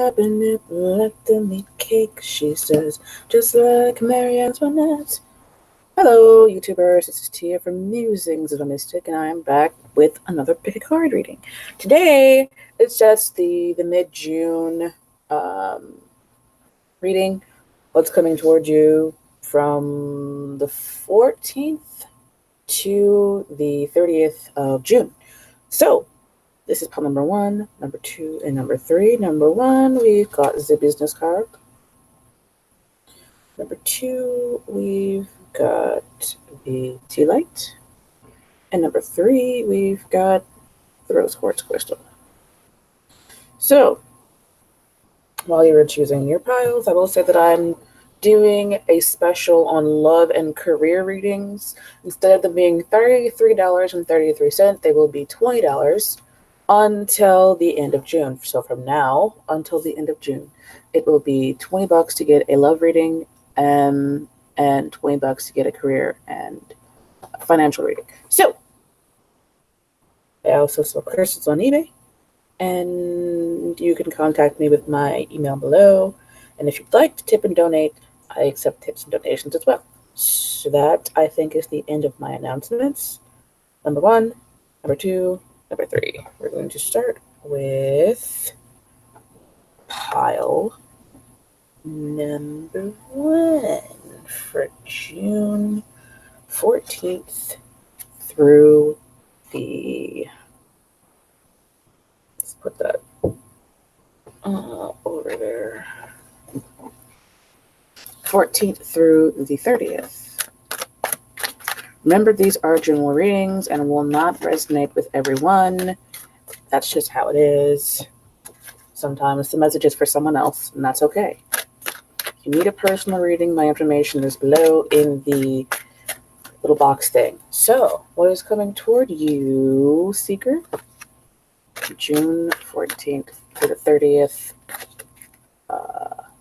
nipple at the meat cake, she says, just like Mary Antoinette. Hello, YouTubers. This is Tia from Musings of a Mystic, and I am back with another pick a card reading. Today, it's just the mid-June reading. What's coming towards you from the 14th to the 30th of June. So, this is pile number 1, number 2, and number 3. Number 1, we've got the business card. Number 2, we've got the tea light. And number 3, we've got the rose quartz crystal. So, while you were choosing your piles, I will say that I'm doing a special on love and career readings. Instead of them being $33.33, they will be $20 until the end of June. So from now until the end of June, it will be $20 to get a love reading and $20 to get a career and a financial reading. So I also sell crystals on eBay, and you can contact me with my email below. And if you'd like to tip and donate, I accept tips and donations as well. So that, I think, is the end of my announcements. Number 1, number 2, number 3. We're going to start with pile number 1 for June 14th through the... Let's put that over there. 14th through the 30th. Remember, these are general readings and will not resonate with everyone. That's just how it is. Sometimes the message is for someone else, and that's okay. If you need a personal reading, my information is below in the little box thing. So, what is coming toward you, Seeker? June 14th to the 30th,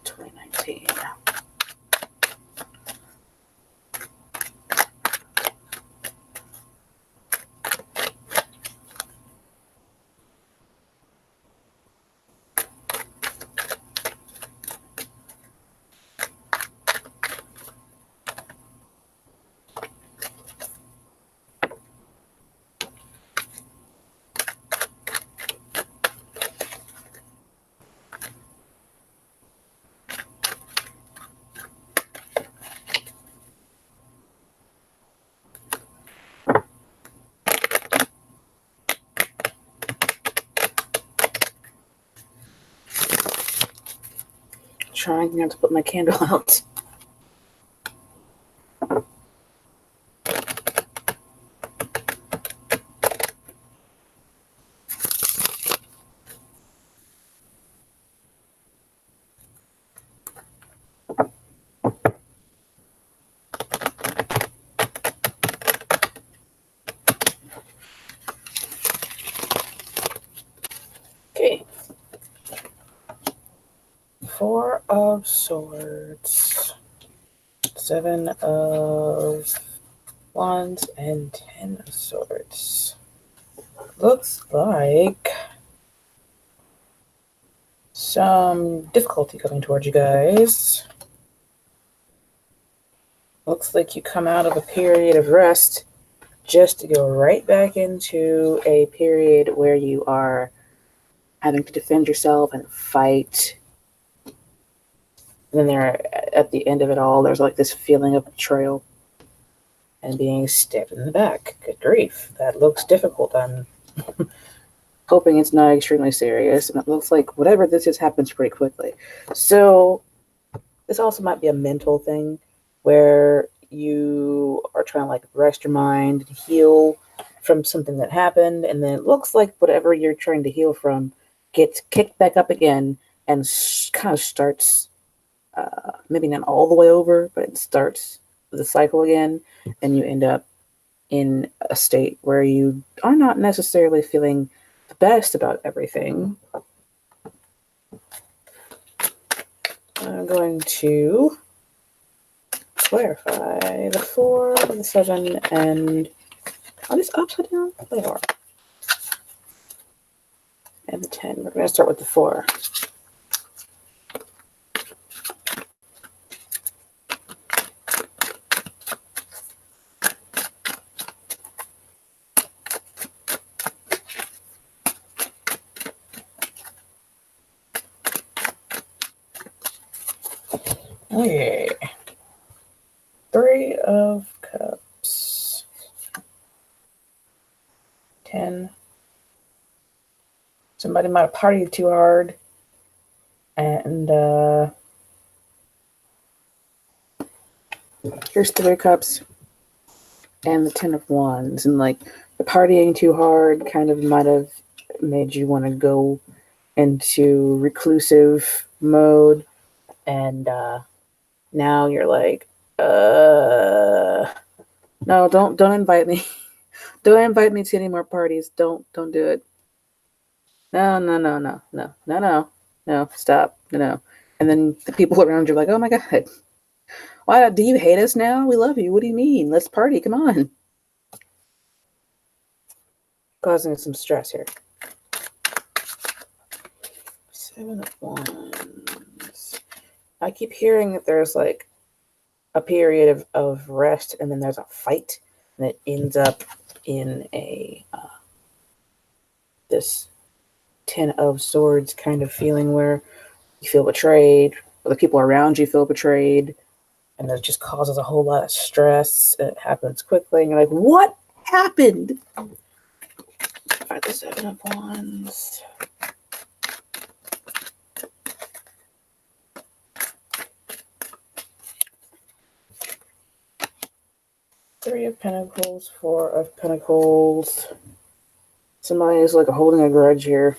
2019. Trying not to put my candle out. Okay. 4 of Swords, 7 of Wands, and 10 of Swords. Looks like some difficulty coming towards you guys. Looks like you come out of a period of rest just to go right back into a period where you are having to defend yourself and fight. And then at the end of it all, there's like this feeling of betrayal and being stabbed in the back. Good grief. That looks difficult. I'm hoping it's not extremely serious. And it looks like whatever this is happens pretty quickly. So this also might be a mental thing where you are trying to like rest your mind and heal from something that happened. And then it looks like whatever you're trying to heal from gets kicked back up again and kind of starts... maybe not all the way over, but it starts the cycle again, and you end up in a state where you are not necessarily feeling the best about everything. I'm going to clarify the 4, the 7, and are these upside down? They are. And the 10. We're going to start with the 4. Okay. 3 of Cups. 10. Somebody might have partied too hard. And here's 3 of Cups. And the 10 of Wands. And like the partying too hard kind of might have made you want to go into reclusive mode. And now you're like, no, don't invite me. Don't invite me to any more parties. Don't do it. No, stop. No. And then the people around you are like, oh my God, why do you hate us now? We love you. What do you mean? Let's party. Come on. Causing some stress here. 7 of Wands. I keep hearing that there's like a period of rest and then there's a fight and it ends up in a this 10 of Swords kind of feeling where you feel betrayed, or the people around you feel betrayed, and it just causes a whole lot of stress. It happens quickly, and you're like, what happened? Fight the 7 of Wands. Three of Pentacles, 4 of Pentacles. Somebody is like holding a grudge here.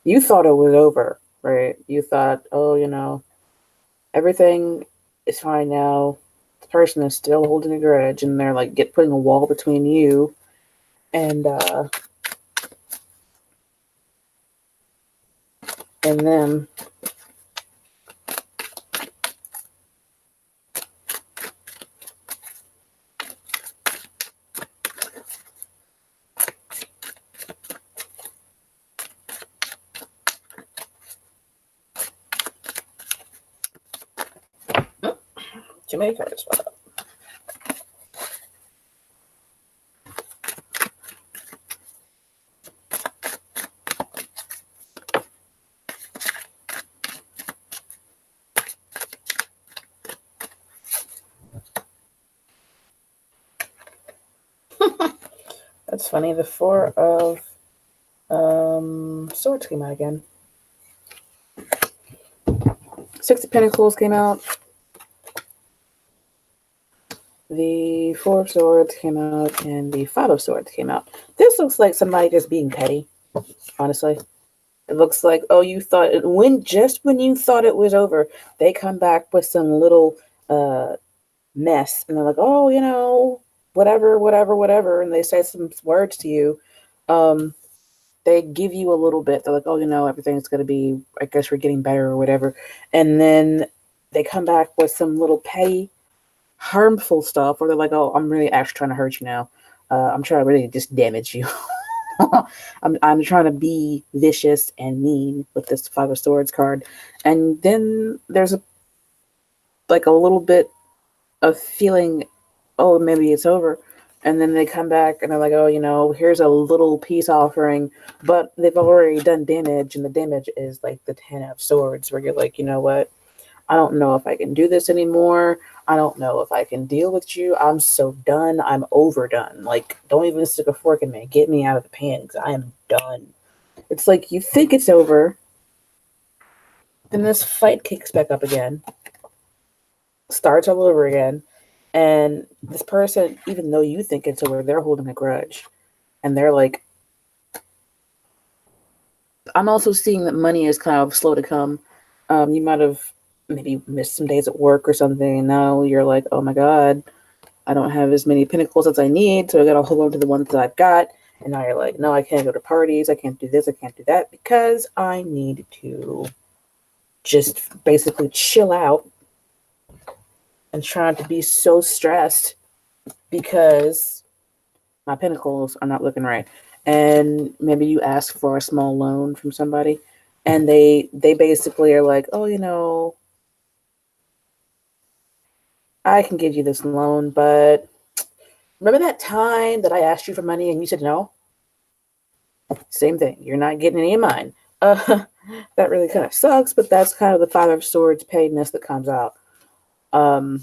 You thought it was over, right? You thought, oh, everything is fine now. The person is still holding a grudge, and they're like putting a wall between you and them. Too many cards. That's funny. The 4 of Swords came out again. 6 of Pentacles came out. The 4 of Swords came out, and the 5 of Swords came out. This looks like somebody just being petty, honestly. It looks like, oh, you thought when you thought it was over, they come back with some little mess, and they're like, oh, whatever, and they say some words to you. They give you a little bit. They're like, oh, everything's going to be, I guess we're getting better or whatever. And then they come back with some little petty, harmful stuff where they're like, oh, I'm really actually trying to hurt you now. I'm trying to really just damage you. I'm trying to be vicious and mean with this 5 of Swords card. And then there's a little bit of feeling, oh, maybe it's over. And then they come back and they're like, oh, here's a little peace offering, but they've already done damage, and the damage is like the 10 of Swords, where you're like, you know what? I don't know if I can do this anymore. I don't know if I can deal with you. I'm so done. I'm overdone. Like, don't even stick a fork in me. Get me out of the pan, because I am done. It's like you think it's over, then this fight kicks back up again, starts all over again. And this person, even though you think it's over, they're holding a grudge. And they're like, I'm also seeing that money is kind of slow to come. You might have maybe missed some days at work or something, and now you're like, oh my God, I don't have as many pentacles as I need, so I gotta hold on to the ones that I've got. And now you're like, no, I can't go to parties, I can't do this, I can't do that, because I need to just basically chill out and try not to be so stressed because my pentacles are not looking right. And maybe you ask for a small loan from somebody, and they basically are like, oh, I can give you this loan, but remember that time that I asked you for money and you said no? Same thing. You're not getting any of mine. That really kind of sucks, but that's kind of the Five of Swords painedness that comes out. I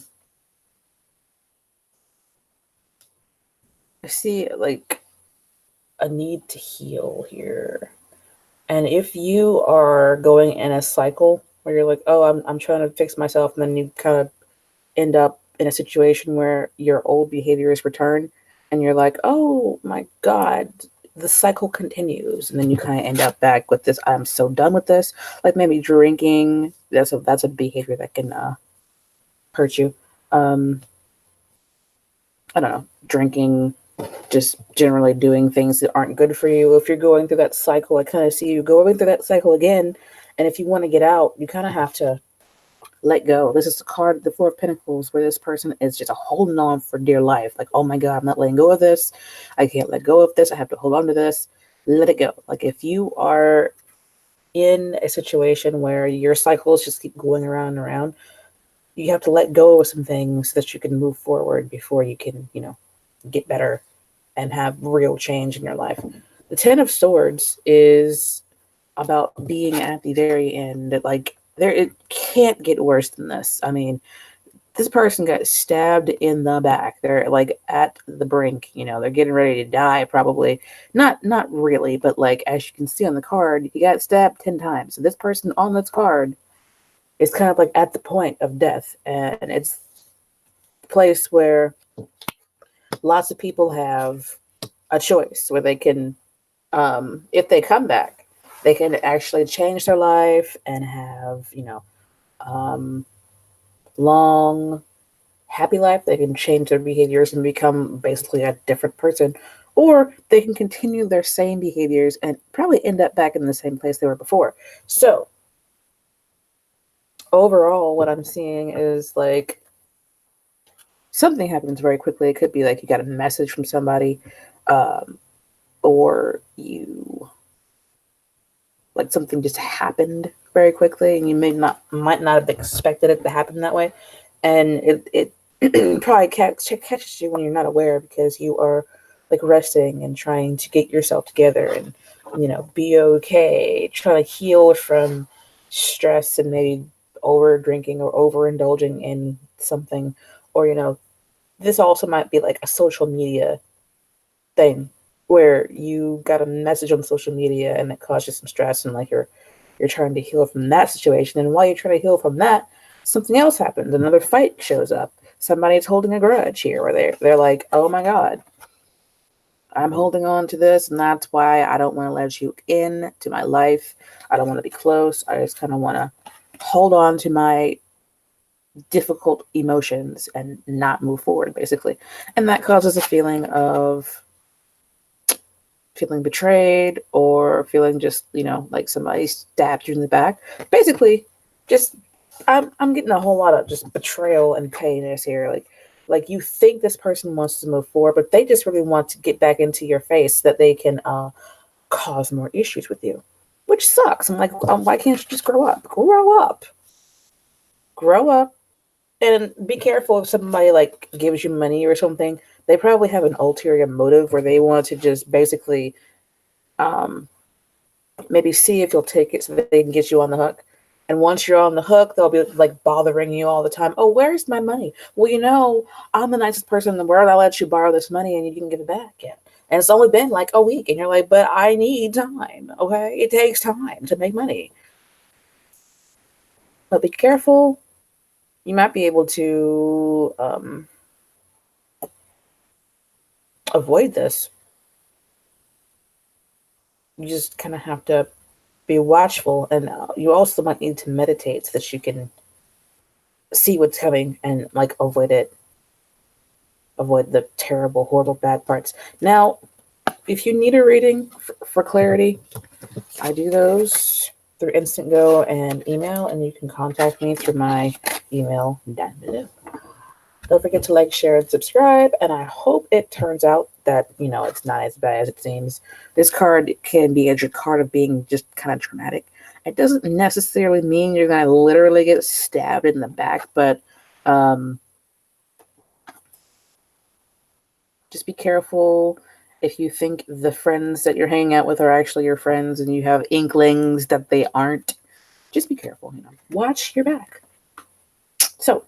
see like a need to heal here. And if you are going in a cycle where you're like, oh, I'm trying to fix myself, and then you kind of end up in a situation where your old behaviors return, and you're like, oh my God, the cycle continues. And then you kind of end up back with this, I'm so done with this. Like maybe drinking, that's a behavior that can hurt you. Um, I don't know, drinking, just generally doing things that aren't good for you. If you're going through that cycle, I kind of see you going through that cycle again. And if you want to get out, you kind of have to let go. This is the card, the Four of Pentacles, where this person is just holding on for dear life. Like, oh my God, I'm not letting go of this. I can't let go of this. I have to hold on to this. Let it go. Like, if you are in a situation where your cycles just keep going around and around, you have to let go of some things so that you can move forward before you can, get better and have real change in your life. The Ten of Swords is about being at the very end. Like, it can't get worse than this. I mean, this person got stabbed in the back. They're like at the brink, they're getting ready to die probably. Not really, but like as you can see on the card, he got stabbed 10 times. So this person on this card is kind of like at the point of death. And it's a place where lots of people have a choice where they can, if they come back, they can actually change their life and have, um, long, happy life. They can change their behaviors and become basically a different person. Or they can continue their same behaviors and probably end up back in the same place they were before. So, overall, what I'm seeing is like something happens very quickly. It could be like you got a message from somebody, um, or you like something just happened very quickly, and you might not have expected it to happen that way, and it probably catches you when you're not aware because you are like resting and trying to get yourself together and be okay, trying to heal from stress and maybe over drinking or overindulging in something, or this also might be like a social media thing where you got a message on social media and it caused you some stress, and like you're trying to heal from that situation. And while you're trying to heal from that, something else happens. Another fight shows up. Somebody's holding a grudge here where they're like, oh my God, I'm holding on to this, and that's why I don't want to let you in to my life. I don't want to be close. I just kind of want to hold on to my difficult emotions and not move forward, basically. And that causes a feeling of feeling betrayed or feeling just, like somebody stabbed you in the back. Basically, just I'm getting a whole lot of just betrayal and painness here. Like you think this person wants to move forward, but they just really want to get back into your face so that they can cause more issues with you, which sucks. I'm like, why can't you just grow up? Grow up. Grow up. And be careful if somebody like gives you money or something. They probably have an ulterior motive where they want to just basically um, maybe see if you'll take it so that they can get you on the hook. And once you're on the hook, they'll be like bothering you all the time. Oh, where's my money? Well, I'm the nicest person in the world. I let you borrow this money and you didn't give it back yet. And it's only been like a week. And you're like, but I need time. Okay. It takes time to make money. But be careful. You might be able to avoid this. You just kind of have to be watchful. And you also might need to meditate so that you can see what's coming and like avoid it, avoid the terrible, horrible, bad parts. Now, if you need a reading for clarity, I do those through Instant Go and email, and you can contact me through my email down below. Don't forget to like, share, and subscribe, and I hope it turns out that, it's not as bad as it seems. This card can be a card of being just kind of traumatic. It doesn't necessarily mean you're going to literally get stabbed in the back, but just be careful if you think the friends that you're hanging out with are actually your friends and you have inklings that they aren't, just be careful, watch your back. So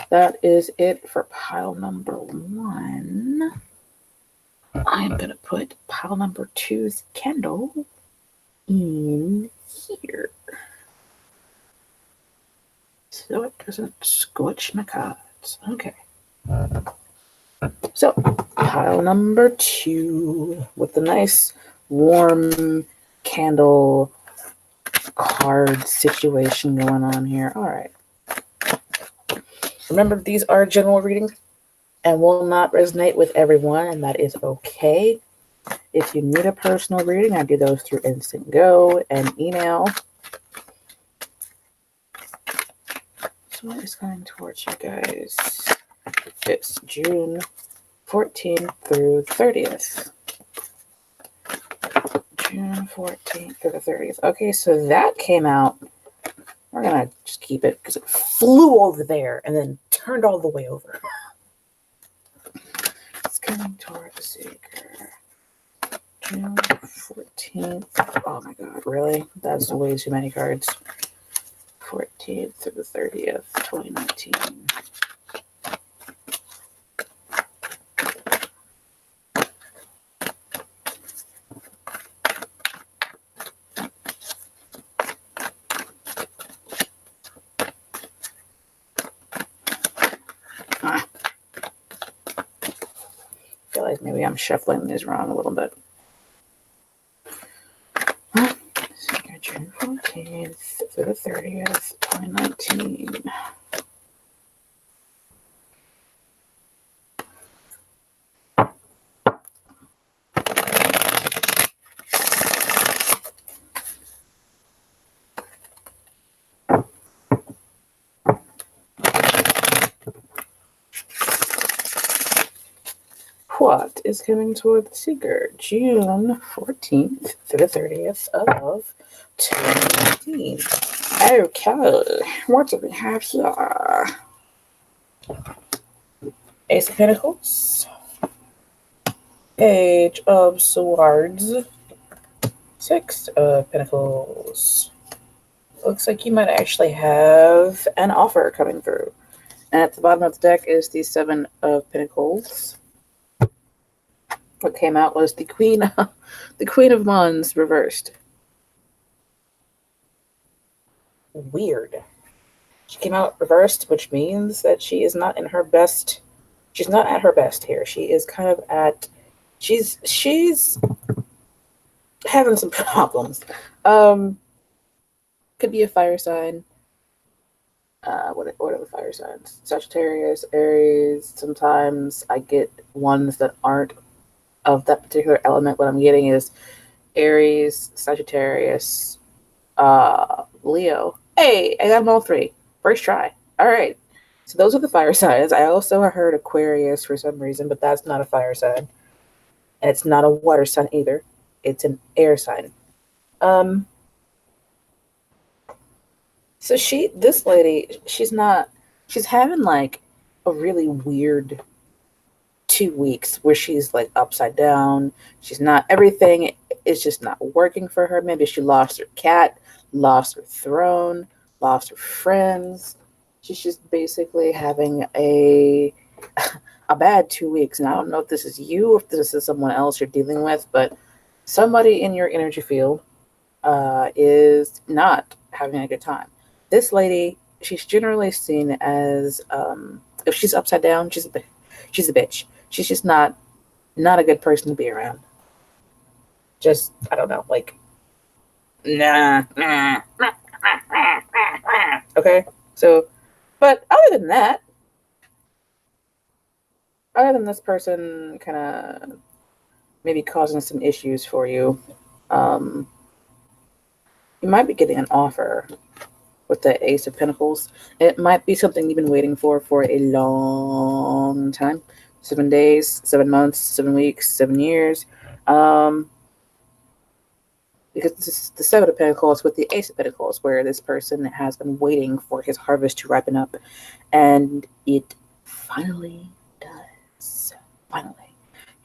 that is it for pile number 1. I'm going to put pile number 2's candle in here so it doesn't squelch my cards. Okay. So pile number 2 with the nice warm candle card situation going on here. All right. Remember, these are general readings and will not resonate with everyone, and that is okay. If you need a personal reading, I do those through Instant Go and email. So what is going towards you guys? It's June 14th through 30th. June 14th through the 30th. Okay, so that came out. We're going to just keep it because it flew over there and then turned all the way over. It's coming toward the seeker. June 14th. Oh my god, really? That's way too many cards. 14th to the 30th, 2019. I feel like maybe I'm shuffling these wrong a little bit. June 14th to the 30th, 2019. What is coming toward the seeker? June 14th to the 30th of 2019. Okay, what do we have here? Ace of Pentacles, Page of Swords, 6 of Pentacles. Looks like you might actually have an offer coming through. And at the bottom of the deck is the 7 of Pentacles. What came out was the Queen of Wands reversed. Weird. She came out reversed, which means that she is not in her best. She's not at her best here. She is kind of at. She's having some problems. Could be a fire sign. What are the fire signs? Sagittarius, Aries. Sometimes I get ones that aren't of that particular element. What I'm getting is Aries, Sagittarius, Leo. Hey, I got them all 3. First try. All right. So those are the fire signs. I also heard Aquarius for some reason, but that's not a fire sign. And it's not a water sign either. It's an air sign. So this lady, she's having like a really weird 2 weeks where she's like upside down. Everything is just not working for her. Maybe she lost her cat, lost her throne, lost her friends. She's just basically having a bad 2 weeks. And I don't know if this is you, if this is someone else you're dealing with, but somebody in your energy field is not having a good time. This lady, she's generally seen as, if she's upside down, she's a bitch. She's just not a good person to be around. Just, I don't know, like, nah. Okay, so, but other than this person kind of maybe causing some issues for you, you might be getting an offer with the Ace of Pentacles. It might be something you've been waiting for a long time. 7 days, 7 months, 7 weeks, 7 years. Because this is the 7 of Pentacles with the Ace of Pentacles, where this person has been waiting for his harvest to ripen up. And it finally does. Finally.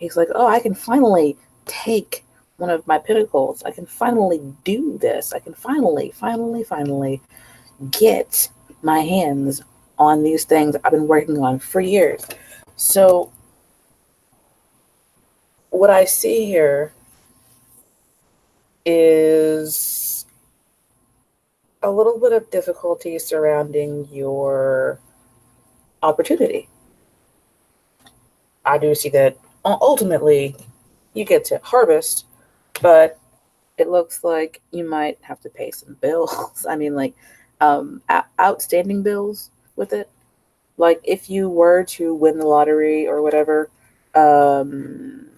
He's like, oh, I can finally take one of my pinnacles. I can finally do this. I can finally get my hands on these things I've been working on for years. So, what I see here is a little bit of difficulty surrounding your opportunity. I do see that ultimately you get to harvest, but it looks like you might have to pay some bills. I mean, like outstanding bills with it. Like if you were to win the lottery or whatever, um,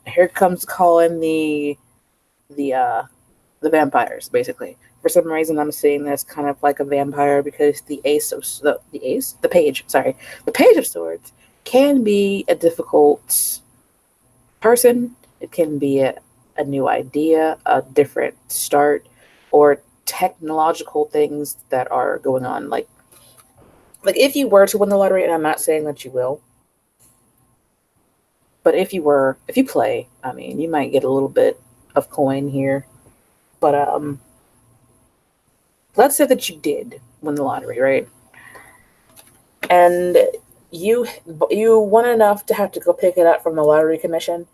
here comes calling the uh, the vampires. Basically, for some reason, I'm seeing this kind of like a vampire because the page. Sorry, the page of swords can be a difficult person. It can be a new idea, a different start, or technological things that are going on. Like if you were to win the lottery, and I'm not saying that you will, but if you play, I mean, you might get a little bit of coin here. But let's say that you did win the lottery, right? And you you won enough to have to go pick it up from the lottery commission,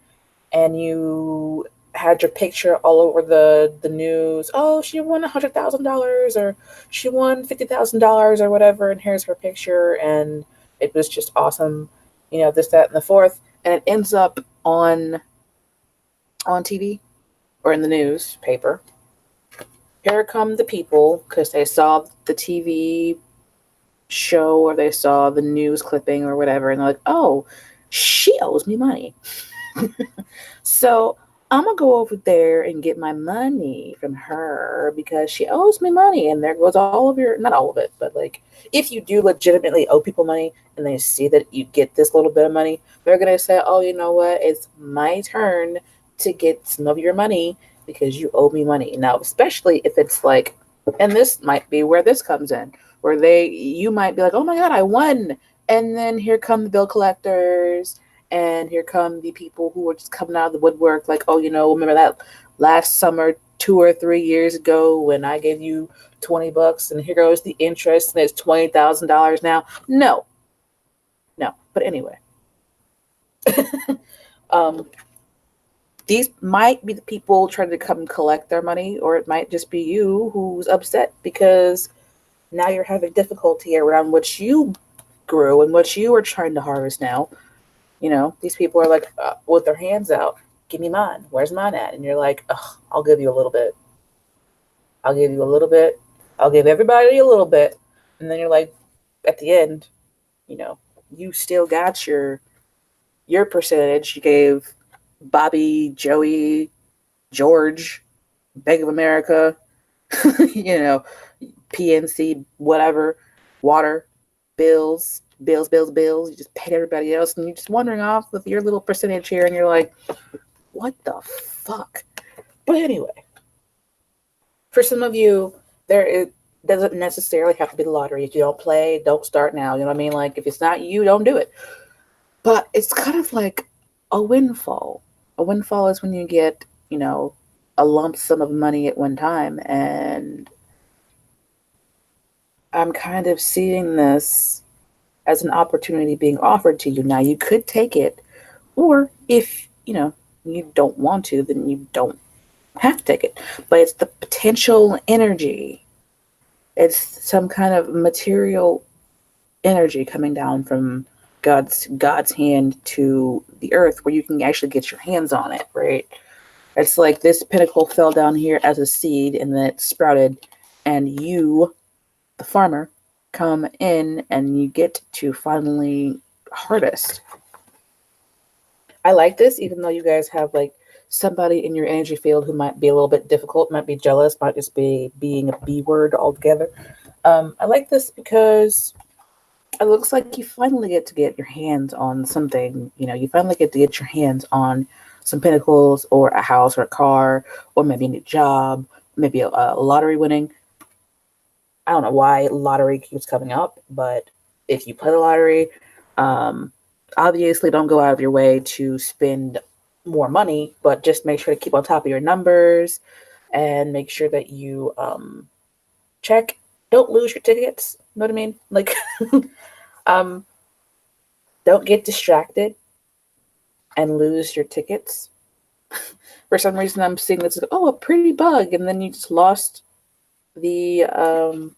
and you had your picture all over the news. Oh, she won $100,000, or she won $50,000, or whatever, and here's her picture, and it was just awesome. You know, this, that, and the fourth, and it ends up on TV or in the newspaper. Here come the people because they saw the TV show or they saw the news clipping or whatever, and they're like, "Oh, she owes me money." So I'm gonna go over there and get my money from her because she owes me money. And there goes all of your, not all of it, but like if you do legitimately owe people money and they see that you get this little bit of money, they're gonna say, oh, you know what? It's my turn to get some of your money because you owe me money. Now, especially if it's like, and this might be where this comes in, where you might be like, oh my God, I won. And then here come the bill collectors, and here come the people who are just coming out of the woodwork, like, oh, you know, remember that last summer, 2 or 3 years ago, when I gave you $20, and here goes the interest, and it's $20,000 now. No, no. But anyway, um, these might be the people trying to come collect their money, or it might just be you who's upset because now you're having difficulty around what you grew and what you are trying to harvest now. You know, these people are like, with their hands out, give me mine. Where's mine at? And you're like, I'll give you a little bit. I'll give you a little bit. I'll give everybody a little bit. And then you're like, at the end, you know, you still got your percentage. You gave Bobby, Joey, George, Bank of America, you know, PNC, whatever, water, bills. You just paid everybody else, and you're just wandering off with your little percentage here, and you're like, what the fuck? But anyway, for some of you, it doesn't necessarily have to be the lottery. If you don't play, don't start now. You know what I mean? Like, if it's not you, don't do it. But it's kind of like a windfall. A windfall is when you get, you know, a lump sum of money at one time, and I'm kind of seeing this as an opportunity being offered to you. Now, you could take it, or if, you know, you don't want to, then you don't have to take it. But it's the potential energy. It's some kind of material energy coming down from God's hand to the earth where you can actually get your hands on it, right? It's like this pinnacle fell down here as a seed and then it sprouted, and you, the farmer, come in and you get to finally harvest. I like this, even though you guys have like somebody in your energy field who might be a little bit difficult, might be jealous, might just be being a B word altogether. I like this because it looks like you finally get to get your hands on something. You know, you finally get to get your hands on some pinnacles or a house or a car or maybe a new job, maybe a lottery winning. I don't know why lottery keeps coming up, but if you play the lottery, um, obviously don't go out of your way to spend more money, but just make sure to keep on top of your numbers and make sure that you check. Don't lose your tickets. You know what I mean? Like, um, don't get distracted and lose your tickets. For some reason, I'm seeing this, a pretty bug, and then you just lost the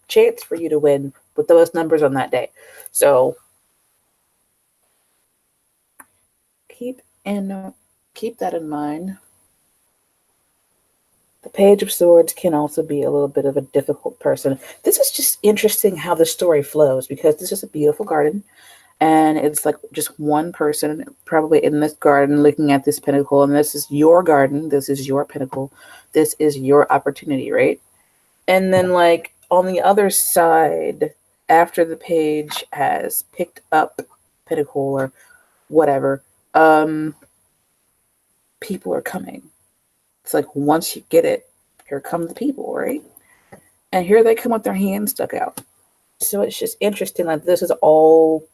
chance for you to win with those numbers on that day. So keep that in mind. The Page of Swords can also be a little bit of a difficult person. This is just interesting how the story flows, because this is a beautiful garden, and it's like just one person probably in this garden looking at this pinnacle, and this is your garden, this is your pinnacle, this is your opportunity, right? And then, like, on the other side, after the page has picked up pinnacle or whatever, people are coming. It's like, once you get it, here come the people, right? And here they come with their hands stuck out. So it's just interesting that this is all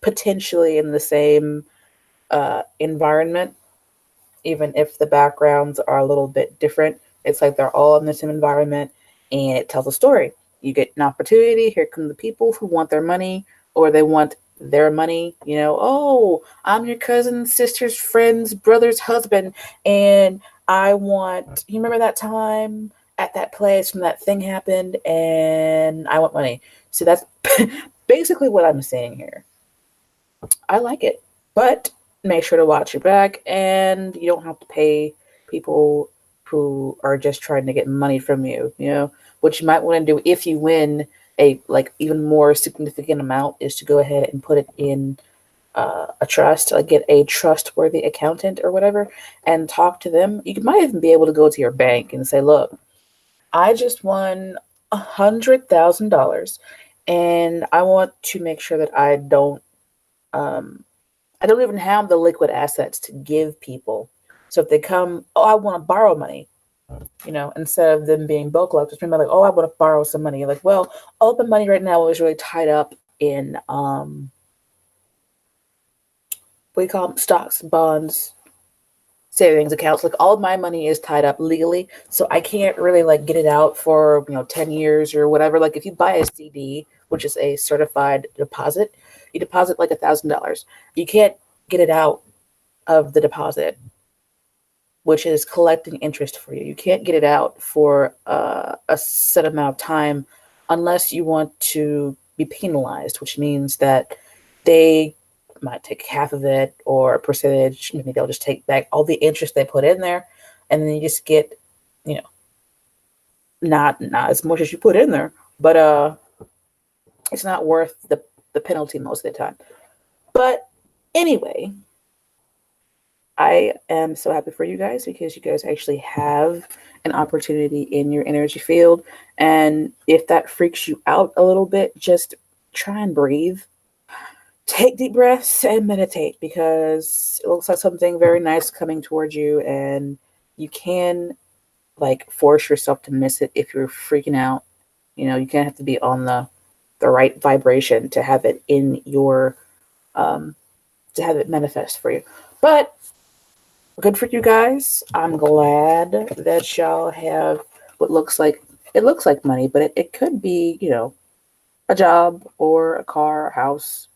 potentially in the same environment, even if the backgrounds are a little bit different. It's like they're all in the same environment, and it tells a story. You get an opportunity. Here come the people who want their money, or they want their money. Oh, I'm your cousin's sister's friend's brother's husband, and I want, you remember that time at that place when that thing happened, and I want money. So that's basically what I'm saying here. I like it, but make sure to watch your back, and you don't have to pay people who are just trying to get money from you. What you might want to do if you win a like even more significant amount is to go ahead and put it in a trust, like get a trustworthy accountant or whatever, and talk to them. You might even be able to go to your bank and say, look, I just won $100,000, and I want to make sure that I don't even have the liquid assets to give people. So if they come, oh, I want to borrow money, instead of them being bill collectors, remember, like, oh, I want to borrow some money. You're like, well, all the money right now is really tied up in what do you call them? Stocks, bonds, savings accounts. Like, all of my money is tied up legally, so I can't really like get it out for 10 years or whatever. Like, if you buy a CD, which is a certified deposit, you deposit like $1,000. You can't get it out of the deposit, which is collecting interest for you. You can't get it out for a set amount of time unless you want to be penalized, which means that they might take half of it or a percentage. Maybe they'll just take back all the interest they put in there, and then you just get, not as much as you put in there, but it's not worth the penalty most of the time. But anyway, I am so happy for you guys, because you guys actually have an opportunity in your energy field. And if that freaks you out a little bit, just try and breathe. Take deep breaths and meditate, because it looks like something very nice coming towards you, and you can like force yourself to miss it if you're freaking out. You can't have to be on the right vibration to have it in your to have it manifest for you. But good for you guys. I'm glad that y'all have what looks like, it looks like money, but it could be, a job or a car, a house.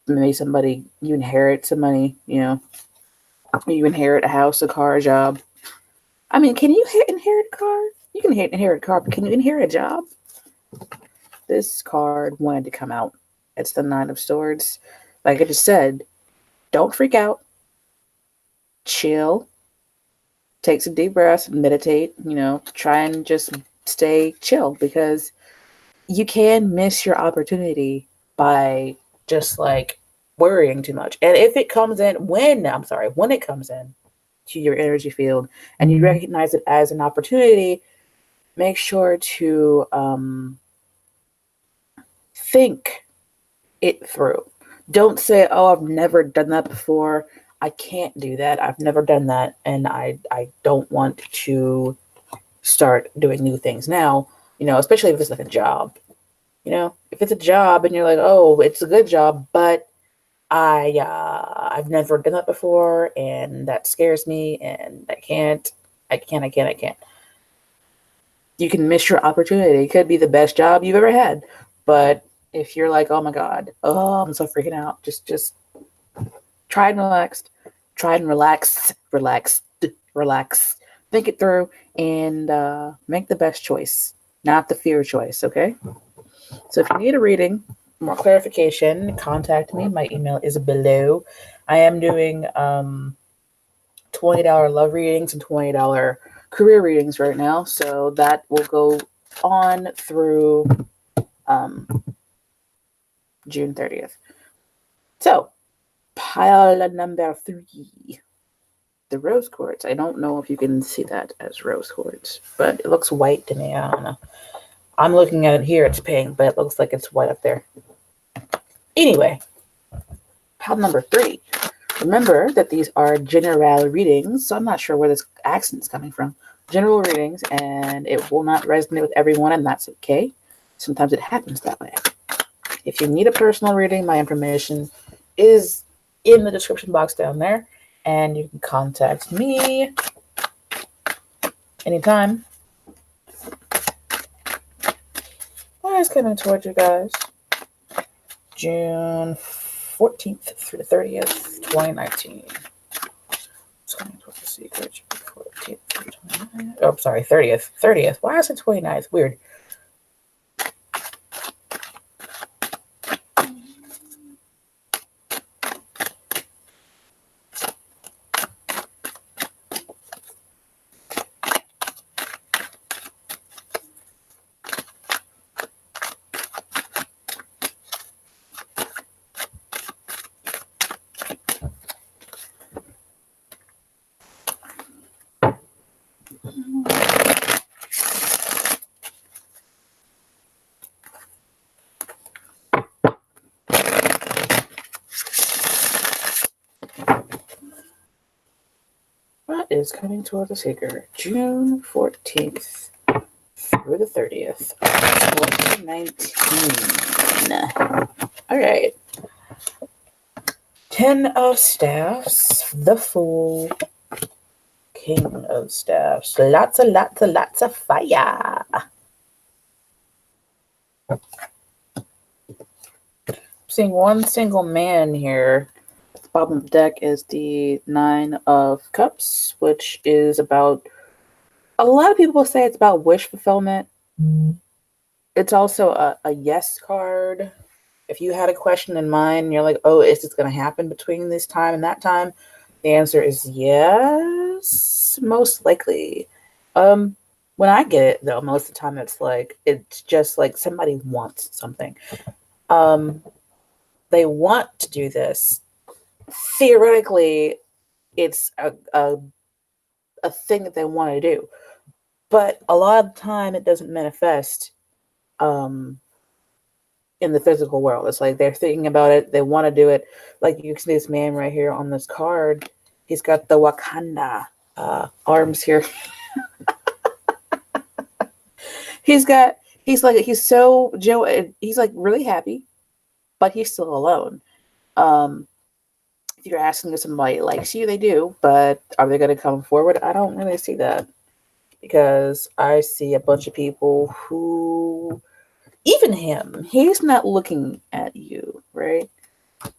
Maybe you inherit some money, you inherit a house, a car, a job. I mean, can you inherit a car? You can inherit a car, but can you inherit a job? This card wanted to come out. It's the Nine of Swords. Like I just said, don't freak out. Chill. Take some deep breaths, meditate, try and just stay chill, because you can miss your opportunity by just like worrying too much. And if it comes in, when it comes in to your energy field and you recognize it as an opportunity, make sure to think it through. Don't say, oh, I've never done that before. I can't do that. I've never done that. And I don't want to start doing new things now, especially if it's like a job. If it's a job and you're like, oh, it's a good job, but I've never done that before, and that scares me, and I can't. You can miss your opportunity. It could be the best job you've ever had, but if you're like, oh my god, oh, I'm so freaking out, just try and relax, relax, think it through, and make the best choice, not the fear choice. Okay. So if you need a reading, more clarification, contact me. My email is below. I am doing $20 love readings and $20 career readings right now. So that will go on through June 30th. So pile number 3, the rose quartz. I don't know if you can see that as rose quartz, but it looks white to me. I don't know. I'm looking at it here. It's pink, but it looks like it's white up there. Anyway, pile number 3. Remember that these are general readings, so I'm not sure where this accent's coming from. General readings, and it will not resonate with everyone, and that's okay. Sometimes it happens that way. If you need a personal reading, my information is in the description box down there, and you can contact me anytime. What is coming towards you guys? June 14th through the 30th, 2019. It's coming towards the secret. 14th through 29th. Oh, sorry, 30th. 30th. Why is it 29th? Weird. What is coming toward the seeker? June 14th through the 30th, 2019. All right. 10 of Staffs, the Fool, King of Staffs. Lots of fire. Seeing one single man here. At the bottom of the deck is the 9 of Cups, which is about, a lot of people say it's about wish fulfillment. It's also a yes card. If you had a question in mind, you're like, oh, is this going to happen between this time and that time? The answer is yes, most likely. When I get it, though, most of the time it's just like somebody wants something. They want to do this. Theoretically, it's a thing that they want to do. But a lot of the time, it doesn't manifest in the physical world. It's like they're thinking about it. They want to do it. Like you can see this man right here on this card. He's got the Wakanda arms here. He's like really happy, but he's still alone. If you're asking if somebody likes you, they do, but are they going to come forward? I don't really see that, because I see a bunch of people who, even him, he's not looking at you, right?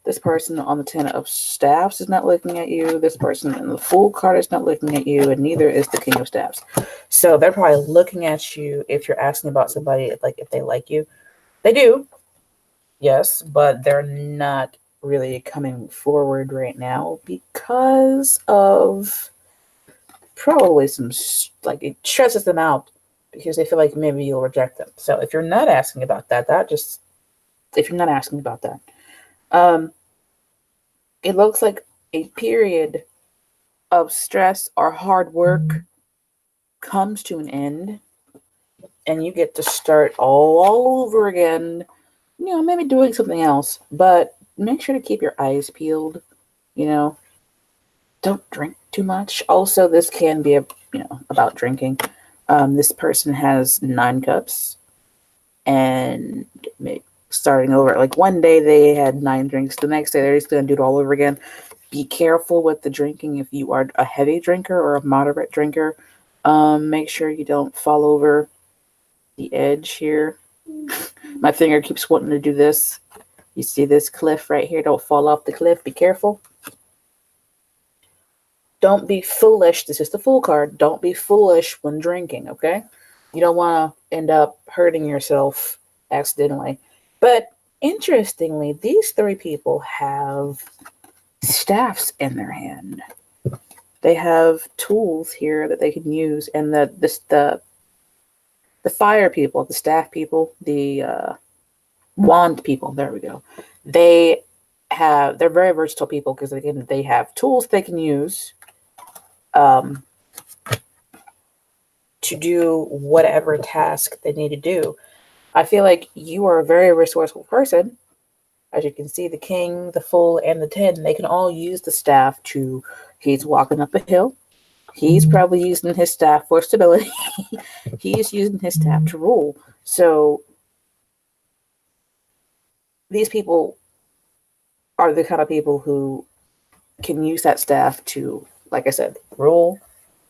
This person on the 10 of Staffs is not looking at you. This person in the Fool card is not looking at you, and neither is the King of Staffs. So they're probably looking at you if you're asking about somebody, like if they like you. They do, yes, but they're not really coming forward right now because of probably some, like, it stresses them out because they feel like maybe you'll reject them. So if you're not asking about that, it looks like a period of stress or hard work comes to an end, and you get to start all over again, maybe doing something else, but make sure to keep your eyes peeled, don't drink too much. Also, this can be about drinking. This person has 9 cups and starting over. Like one day they had 9 drinks, the next day they're just going to do it all over again. Be careful with the drinking if you are a heavy drinker or a moderate drinker. Make sure you don't fall over the edge here. My finger keeps wanting to do this. You see this cliff right here? Don't fall off the cliff. Be careful. Don't be foolish. This is the Fool card. Don't be foolish when drinking, okay? You don't want to end up hurting yourself accidentally. But interestingly, these 3 people have staffs in their hand. They have tools here that they can use, and the fire people, the staff people, the wand people. There we go. They're very versatile people because again they have tools they can use to do whatever task they need to do. I feel like you are a very resourceful person. As you can see, the king, the fool, and the 10, they can all use the staff to, he's walking up a hill. He's probably using his staff for stability. He's using his staff to rule. So these people are the kind of people who can use that staff to, like I said, rule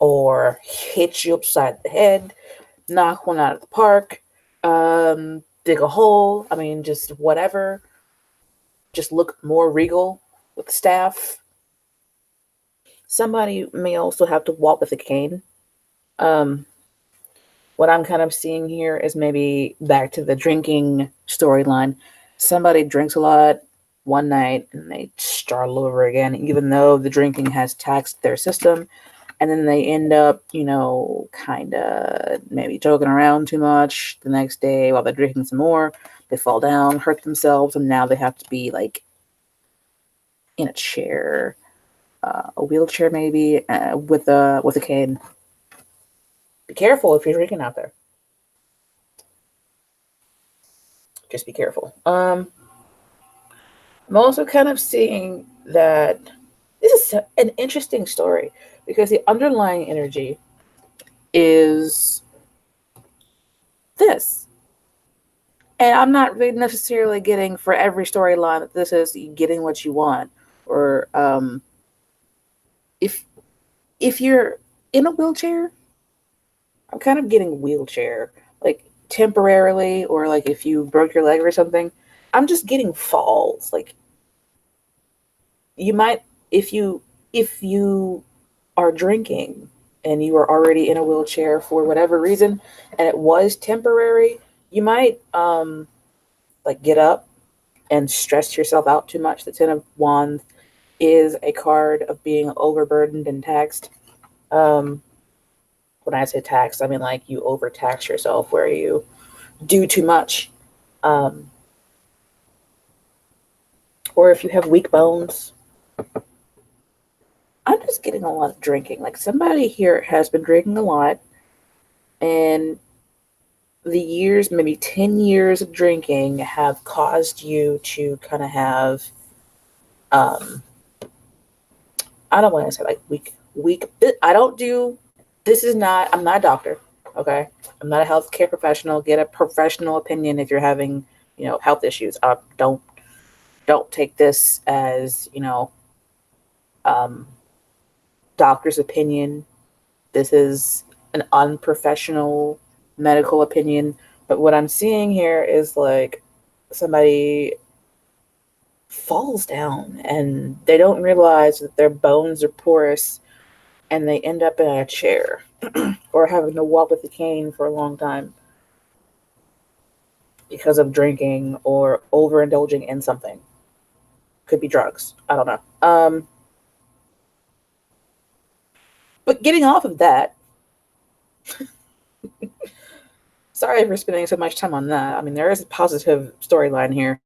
or hit you upside the head, knock one out of the park, dig a hole. I mean, just whatever. Just look more regal with the staff. Somebody may also have to walk with a cane. What I'm kind of seeing here is maybe back to the drinking storyline. Somebody drinks a lot one night and they start all over again, even though the drinking has taxed their system. And then they end up, kind of maybe joking around too much the next day while they're drinking some more. They fall down, hurt themselves, and now they have to be like in a chair, a wheelchair maybe, with a cane. Be careful if you're drinking out there. Just be careful. I'm also kind of seeing that this is an interesting story because the underlying energy is this. And I'm not really necessarily getting for every storyline that this is getting what you want. Or if you're in a wheelchair, I'm kind of getting wheelchair. Like temporarily, or like if you broke your leg or something. I'm just getting falls. Like you might if you are drinking and you are already in a wheelchair for whatever reason and it was temporary, you might like get up and stress yourself out too much. The Ten of Wands is a card of being overburdened and taxed. When I say taxed, I mean like you overtax yourself where you do too much. Or if you have weak bones. I'm just getting a lot of drinking. Like somebody here has been drinking a lot, and the years, maybe 10 years of drinking, have caused you to kind of have, I don't want to say like weak. I don't do, this is not, I'm not a doctor, okay? I'm not a healthcare professional. Get a professional opinion if you're having, health issues. Don't take this as, doctor's opinion. This is an unprofessional medical opinion. But what I'm seeing here is like somebody falls down and they don't realize that their bones are porous and they end up in a chair or having to walk with a cane for a long time because of drinking or overindulging in something. Could be drugs. I don't know. But getting off of that, sorry for spending so much time on that. I mean, there is a positive storyline here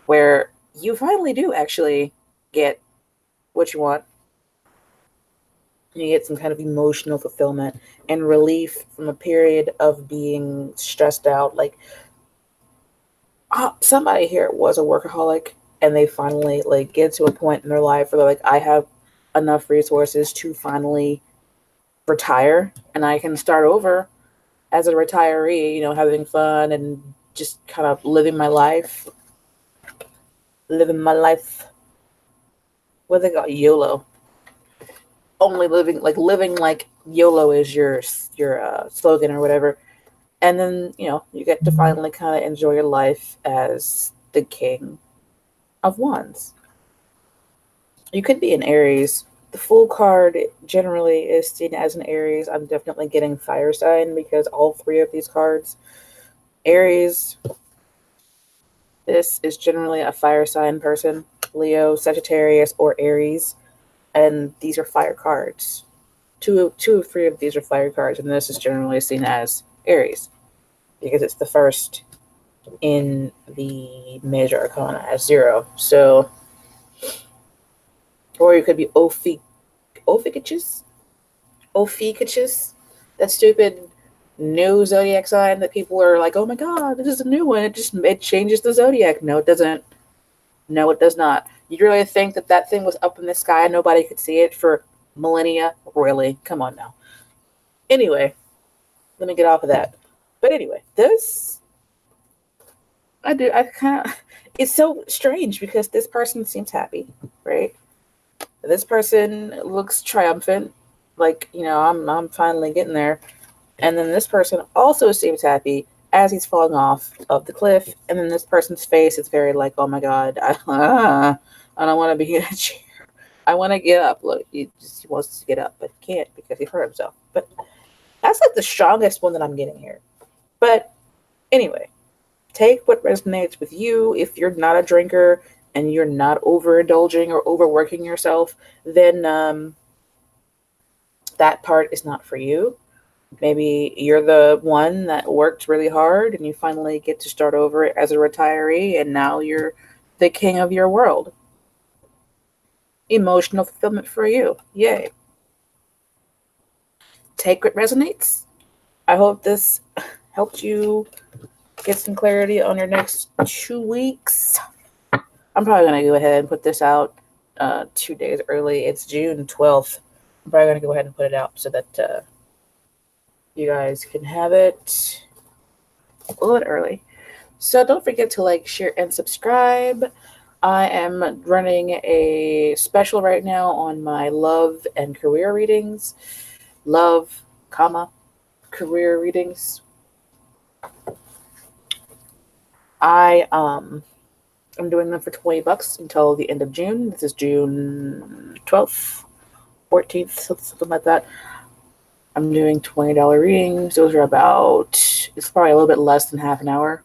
where you finally do actually get what you want. You get some kind of emotional fulfillment and relief from a period of being stressed out. Like somebody here was a workaholic and they finally like get to a point in their life where they're like, I have enough resources to finally retire and I can start over as a retiree, having fun and just kind of living my life living my life. What they got? YOLO. Only living like YOLO is your slogan or whatever. And then, you get to finally kind of enjoy your life as the king of wands. You could be an Aries. The Fool card generally is seen as an Aries. I'm definitely getting fire sign because all three of these cards, Aries, this is generally a fire sign person, Leo, Sagittarius, or Aries, and these are fire cards. Two of three of these are fire cards, and this is generally seen as Aries because it's the first in the major arcana as 0. So, or you could be Ophiuchus, that stupid new zodiac sign that people are like, oh my god, this is a new one. It changes the zodiac. No, it doesn't. No, it does not. You really think that thing was up in the sky and nobody could see it for millennia? Really? Come on now. Anyway, let me get off of that. But anyway, I kind of, it's so strange because this person seems happy, right? This person looks triumphant, like, I'm finally getting there. And then this person also seems happy as he's falling off of the cliff. And then this person's face is very like, oh my god, I don't want to be in a chair. I want to get up. Look, he wants to get up, but he can't because he hurt himself. But that's like the strongest one that I'm getting here. But anyway, take what resonates with you. If you're not a drinker and you're not overindulging or overworking yourself, then that part is not for you. Maybe you're the one that worked really hard and you finally get to start over as a retiree and now you're the king of your world. Emotional fulfillment for you. Yay. Take what resonates. I hope this helped you get some clarity on your next 2 weeks. I'm probably going to go ahead and put this out 2 days early. It's June 12th. I'm probably going to go ahead and put it out so that you guys can have it a little bit early. So don't forget to like, share, and subscribe. I am running a special right now on my love and career readings. Love, career readings. I'm doing them for $20 until the end of June. This is June 12th, 14th, something like that. I'm doing $20 readings. Those are it's probably a little bit less than half an hour.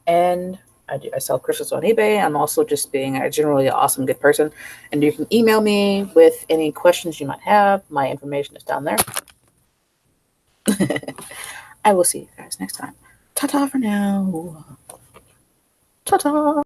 And I sell crystals on eBay. I'm also just being a generally awesome, good person. And you can email me with any questions you might have. My information is down there. I will see you guys next time. Ta-ta for now. Ta-ta.